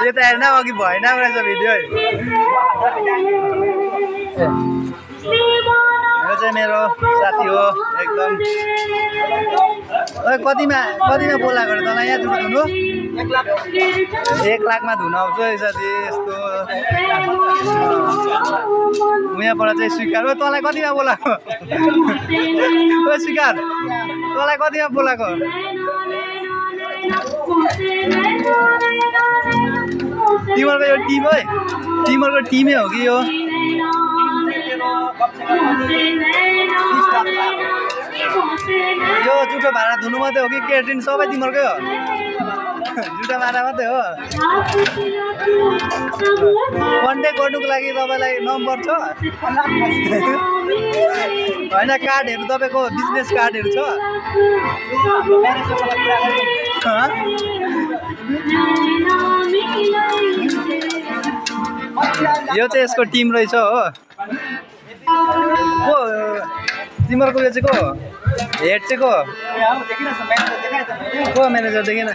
यो त हेर्न अघि भएन रहेछ भिडियो यो चाहिँ मेरो साथी हो एकदम कतिमा बोलाएको रे तँलाई यहाँ धुनु 1 लाखमा धुन आउँछ है साथी यस्तो यहाँबाट चाहिँ स्वीकार हो तँलाई कतिमा बोलाएको ओ स्वीकार तँलाई कतिमा बोलाएको तिमीहरूको यो टिम है तिमीहरूको टिमै हो कि यो यो जुठो भाडा धुनु मात्रै हो कि केटिन सबै तिमीहरूकै हो जुठो भाडा मात्रै हो कन्ट्याक्ट गर्नुको लागि तपाईँलाई नम्बर छ होइन कार्डहरू तपाईँको बिजनेस कार्डहरू छ यो चाहिँ यसको टिम रहेछ हो को तिमीहरूको यो चाहिँ को हेड चाहिँ को म्यानेजर देखिन